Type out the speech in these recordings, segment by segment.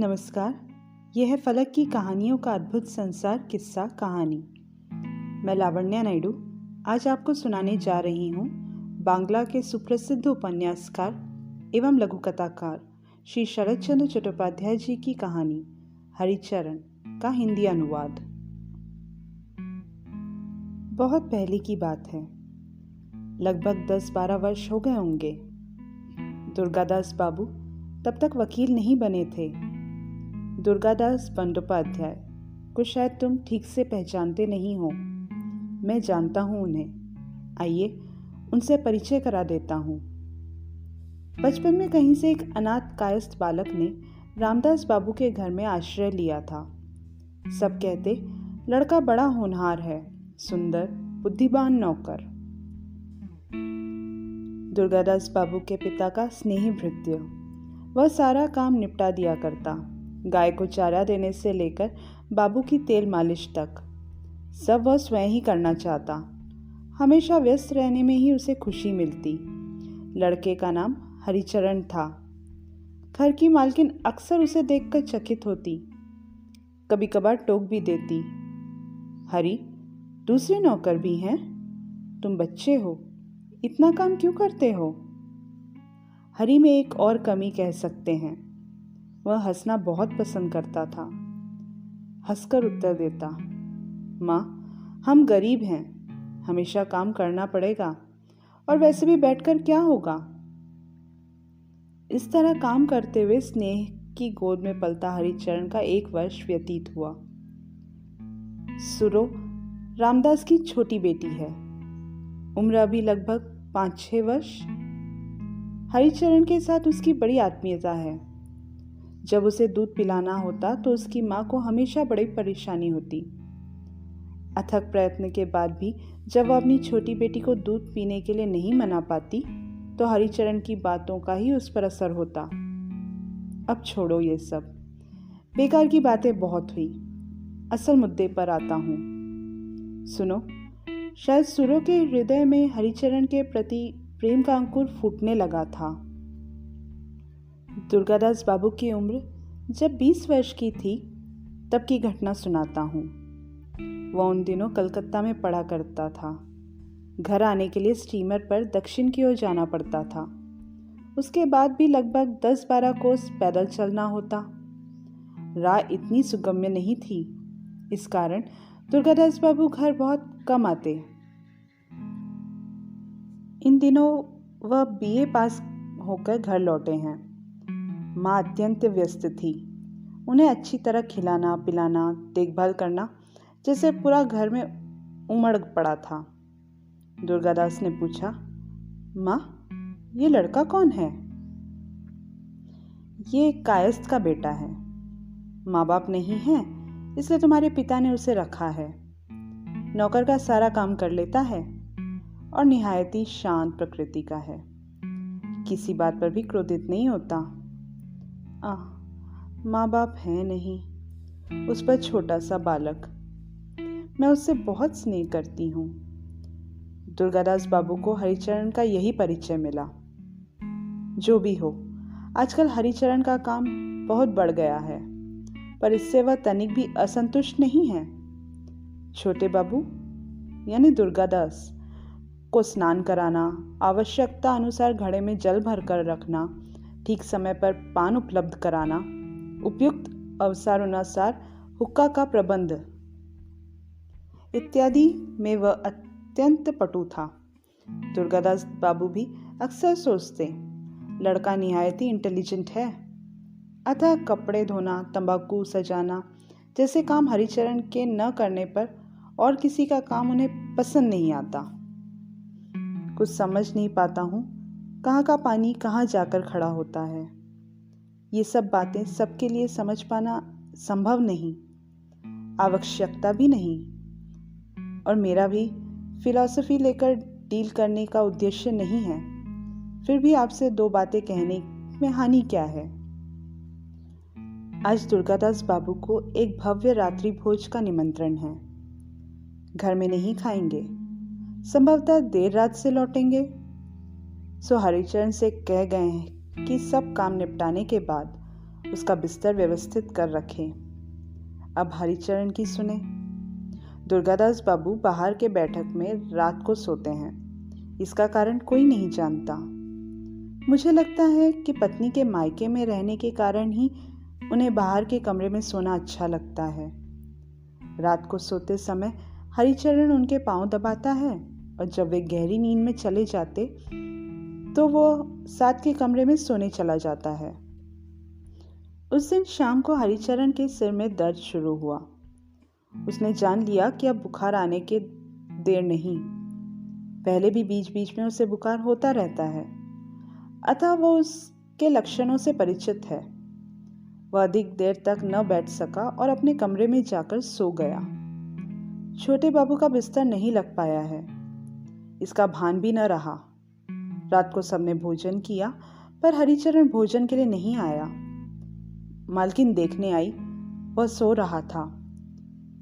नमस्कार। यह है फलक की कहानियों का अद्भुत संसार किस्सा कहानी। मैं लावण्या नायडू आज आपको सुनाने जा रही हूँ बांग्ला के सुप्रसिद्ध उपन्यासकार एवं लघुकथाकार श्री शरतचंद्र चट्टोपाध्याय जी की कहानी हरिचरण का हिंदी अनुवाद। बहुत पहले की बात है, लगभग 10-12 वर्ष हो गए होंगे। दुर्गादास बाबू तब तक वकील नहीं बने थे। दुर्गादास बंदोपाध्याय को शायद तुम ठीक से पहचानते नहीं हो। मैं जानता हूँ उन्हें। आइए उनसे परिचय करा देता हूँ। बचपन में कहीं से एक अनाथ कायस्थ बालक ने रामदास बाबू के घर में आश्रय लिया था। सब कहते लड़का बड़ा होनहार है, सुंदर बुद्धिमान नौकर। दुर्गादास बाबू के पिता का स्नेही भृत्य, वह सारा काम निपटा दिया करता। गाय को चारा देने से लेकर बाबू की तेल मालिश तक सब वह स्वयं ही करना चाहता। हमेशा व्यस्त रहने में ही उसे खुशी मिलती। लड़के का नाम हरिचरण था। घर की मालकिन अक्सर उसे देखकर चकित होती, कभी कभार टोक भी देती। हरी, दूसरे नौकर भी हैं? तुम बच्चे हो, इतना काम क्यों करते हो? हरी में एक और कमी कह सकते हैं, वह हंसना बहुत पसंद करता था। हंसकर उत्तर देता, माँ, हम गरीब हैं, हमेशा काम करना पड़ेगा और वैसे भी बैठकर क्या होगा। इस तरह काम करते हुए स्नेह की गोद में पलता हरिचरण का 1 वर्ष व्यतीत हुआ। सुरो रामदास की छोटी बेटी है, उम्र अभी लगभग 5-6 वर्ष। हरिचरण के साथ उसकी बड़ी आत्मीयता है। जब उसे दूध पिलाना होता तो उसकी माँ को हमेशा बड़ी परेशानी होती। अथक प्रयत्न के बाद भी जब वह अपनी छोटी बेटी को दूध पीने के लिए नहीं मना पाती तो हरिचरण की बातों का ही उस पर असर होता। अब छोड़ो ये सब, बेकार की बातें बहुत हुई। असल मुद्दे पर आता हूँ। सुनो, शायद सुरो के हृदय में हरिचरण के प्रति प्रेम का अंकुर फूटने लगा था। दुर्गादास बाबू की उम्र जब 20 वर्ष की थी तब की घटना सुनाता हूँ। वह उन दिनों कलकत्ता में पढ़ा करता था। घर आने के लिए स्टीमर पर दक्षिण की ओर जाना पड़ता था। उसके बाद भी लगभग 10-12 कोस पैदल चलना होता। राह इतनी सुगम्य नहीं थी, इस कारण दुर्गादास बाबू घर बहुत कम आते। इन दिनों वह बीए पास होकर घर लौटे हैं। माँ अत्यंत व्यस्त थी। उन्हें अच्छी तरह खिलाना पिलाना देखभाल करना जैसे पूरा घर में उमड़ पड़ा था। दुर्गादास ने पूछा, माँ, ये लड़का कौन है? ये कायस्थ का बेटा है। माँ बाप नहीं है, इसलिए तुम्हारे पिता ने उसे रखा है। नौकर का सारा काम कर लेता है और निहायत ही शांत प्रकृति का है। किसी बात पर भी क्रोधित नहीं होता। माँ बाप है नहीं, उस पर छोटा सा बालक। मैं उससे बहुत स्नेह करती हूँ। दुर्गादास बाबू को हरिचरण का यही परिचय मिला। जो भी हो, आजकल हरिचरण का काम बहुत बढ़ गया है, पर इससे वह तनिक भी असंतुष्ट नहीं है। छोटे बाबू यानी दुर्गादास को स्नान कराना, आवश्यकता अनुसार घड़े में जल भरकर रखना, ठीक समय पर पान उपलब्ध कराना, उपयुक्त अवसरानुसार हुक्का का प्रबंध इत्यादि में वह अत्यंत पटु था। दुर्गादास बाबू भी अक्सर सोचते, लड़का निहायत ही इंटेलिजेंट है। अतः कपड़े धोना, तंबाकू सजाना जैसे काम हरिचरण के न करने पर और किसी का काम उन्हें पसंद नहीं आता। कुछ समझ नहीं पाता हूँ, कहाँ का पानी कहाँ जाकर खड़ा होता है। ये सब बातें सबके लिए समझ पाना संभव नहीं, आवश्यकता भी नहीं, और मेरा भी फिलॉसफी लेकर डील करने का उद्देश्य नहीं है। फिर भी आपसे 2 बातें कहने में हानि क्या है। आज दुर्गादास बाबू को एक भव्य रात्रि भोज का निमंत्रण है। घर में नहीं खाएंगे, संभवतः देर रात से लौटेंगे। सो हरिचरण से कह गए हैं कि सब काम निपटाने के बाद उसका बिस्तर व्यवस्थित कर रखे। अब हरिचरण की सुने। दुर्गादास बाबू बाहर के बैठक में रात को सोते हैं। इसका कारण कोई नहीं जानता। मुझे लगता है कि पत्नी के मायके में रहने के कारण ही उन्हें बाहर के कमरे में सोना अच्छा लगता है। रात को सोते समय हरिचरण उनके पांव दबाता है और जब वे गहरी नींद में चले जाते तो वो साथ के कमरे में सोने चला जाता है। उस दिन शाम को हरिचरण के सिर में दर्द शुरू हुआ। उसने जान लिया कि अब बुखार आने के देर नहीं। पहले भी बीच बीच में उसे बुखार होता रहता है, अतः वो उसके लक्षणों से परिचित है। वह अधिक देर तक न बैठ सका और अपने कमरे में जाकर सो गया। छोटे बाबू का बिस्तर नहीं लग पाया है, इसका भान भी न रहा। रात को सबने भोजन किया, पर हरिचरण भोजन के लिए नहीं आया। मालकिन देखने आई, वह सो रहा था।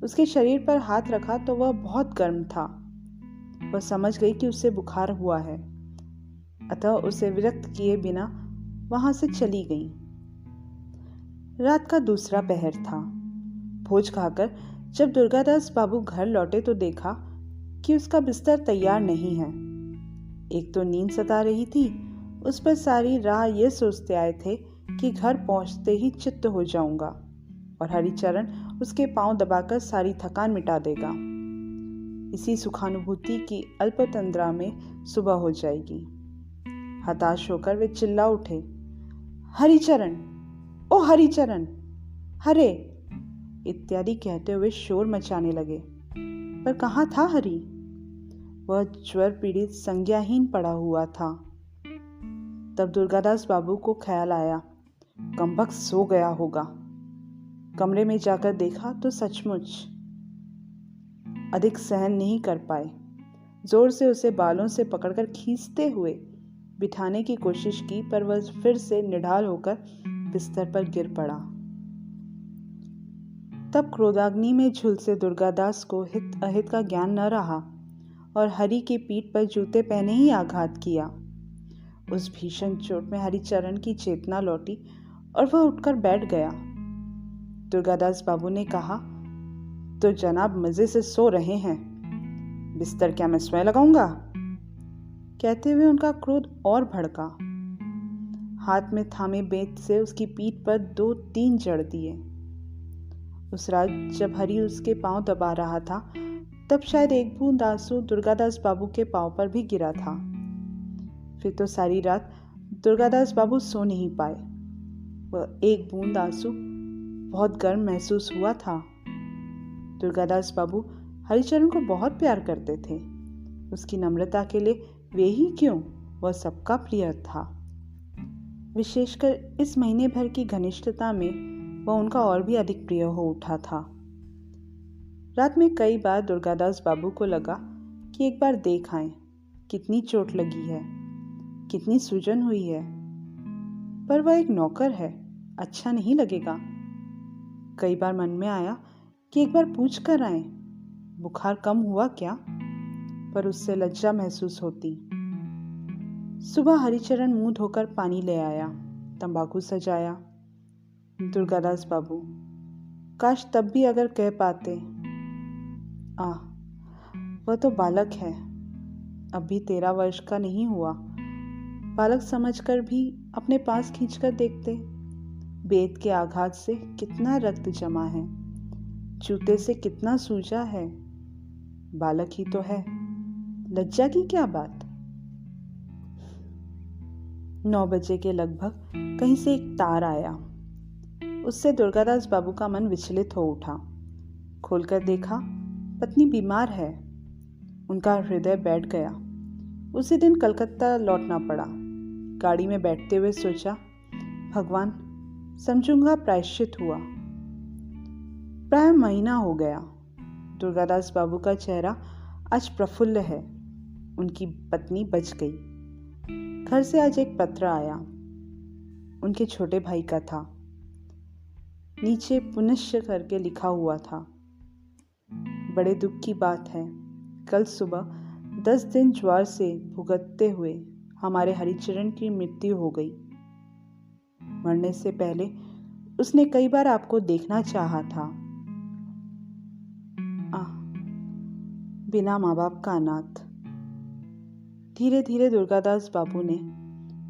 उसके शरीर पर हाथ रखा तो वह बहुत गर्म था। वह समझ गई कि उसे बुखार हुआ है, अतः उसे विरक्त किए बिना वहां से चली गई। रात का दूसरा पहर था। भोज खाकर जब दुर्गादास बाबू घर लौटे तो देखा कि उसका बिस्तर तैयार नहीं है। एक तो नींद सता रही थी, उस पर सारी राह ये सोचते आए थे कि घर पहुंचते ही चित्त हो जाऊंगा और हरिचरण उसके पांव दबाकर सारी थकान मिटा देगा। इसी सुखानुभूति की अल्पतंद्रा में सुबह हो जाएगी। हताश होकर वे चिल्ला उठे, हरिचरण, ओ हरिचरण, हरे इत्यादि कहते हुए शोर मचाने लगे। पर कहाँ था हरि? वह ज्वर पीड़ित संज्ञाहीन पड़ा हुआ था। तब दुर्गादास बाबू को ख्याल आया, कमबख्त सो गया होगा। कमरे में जाकर देखा तो सचमुच अधिक सहन नहीं कर पाए। जोर से उसे बालों से पकड़कर खींचते हुए बिठाने की कोशिश की, पर वह फिर से निढाल होकर बिस्तर पर गिर पड़ा। तब क्रोधाग्नि में झुलसे दुर्गादास को हित अहित का ज्ञान न रहा और हरि की पीठ पर जूते पहने ही आघात किया। उस भीषण चोट में हरिचरण की चेतना लौटी और वह उठकर बैठ गया। दुर्गादास बाबू ने कहा, तो जनाब मजे से सो रहे हैं, बिस्तर क्या मैं स्वयं लगाऊंगा? कहते हुए उनका क्रोध और भड़का। हाथ में थामे बेंत से उसकी पीठ पर 2-3 जड़ दिए। उस रात जब हरि उसके पांव दबा रहा था, तब शायद एक बूंद आंसू दुर्गादास बाबू के पांव पर भी गिरा था। फिर तो सारी रात दुर्गादास बाबू सो नहीं पाए। वह एक बूंद आंसू बहुत गर्म महसूस हुआ था। दुर्गादास बाबू हरिचरण को बहुत प्यार करते थे। उसकी नम्रता के लिए वे ही क्यों, वह सबका प्रिय था। विशेषकर इस महीने भर की घनिष्ठता में वह उनका और भी अधिक प्रिय हो उठा था। रात में कई बार दुर्गादास बाबू को लगा कि एक बार देख आएं, कितनी चोट लगी है, कितनी सूजन हुई है। पर वह एक नौकर है, अच्छा नहीं लगेगा। कई बार मन में आया कि एक बार पूछ कर आए, बुखार कम हुआ क्या, पर उससे लज्जा महसूस होती। सुबह हरिचरण मुंह धोकर पानी ले आया, तंबाकू सजाया। दुर्गादास बाबू, काश तब भी अगर कह पाते, वह तो बालक है, अभी 13 वर्ष का नहीं हुआ। बालक समझकर भी अपने पास खींचकर देखते। बेत के आघात से कितना रक्त जमा है, जूते से कितना सूजा है। बालक ही तो है, लज्जा की क्या बात। 9 बजे के लगभग कहीं से एक तार आया। उससे दुर्गादास बाबू का मन विचलित हो उठा। खोलकर देखा, पत्नी बीमार है। उनका हृदय बैठ गया। उसी दिन कलकत्ता लौटना पड़ा। गाड़ी में बैठते हुए सोचा, भगवान, समझूंगा प्रायश्चित हुआ। प्राय महीना हो गया। दुर्गादास बाबू का चेहरा आज प्रफुल्ल है। उनकी पत्नी बच गई। घर से आज एक पत्र आया, उनके छोटे भाई का था। नीचे पुनश्च करके लिखा हुआ था, बड़े दुख की बात है, कल सुबह 10 दिन ज्वर से भुगतते हुए हमारे हरिचरण की मृत्यु हो गई। मरने से पहले उसने कई बार आपको देखना चाहा था। बिना माँ बाप का अनाथ। धीरे धीरे दुर्गादास बाबू ने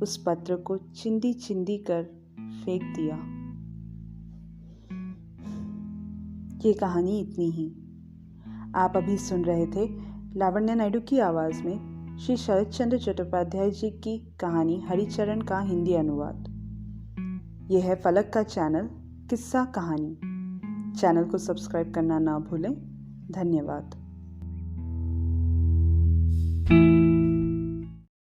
उस पत्र को चिंदी चिंदी कर फेंक दिया। ये कहानी इतनी ही। आप अभी सुन रहे थे लावण्या नायडू की आवाज़ में श्री शरद चंद्र चट्टोपाध्याय जी की कहानी हरिचरण का हिंदी अनुवाद। यह है फलक का चैनल किस्सा कहानी। चैनल को सब्सक्राइब करना ना भूलें। धन्यवाद।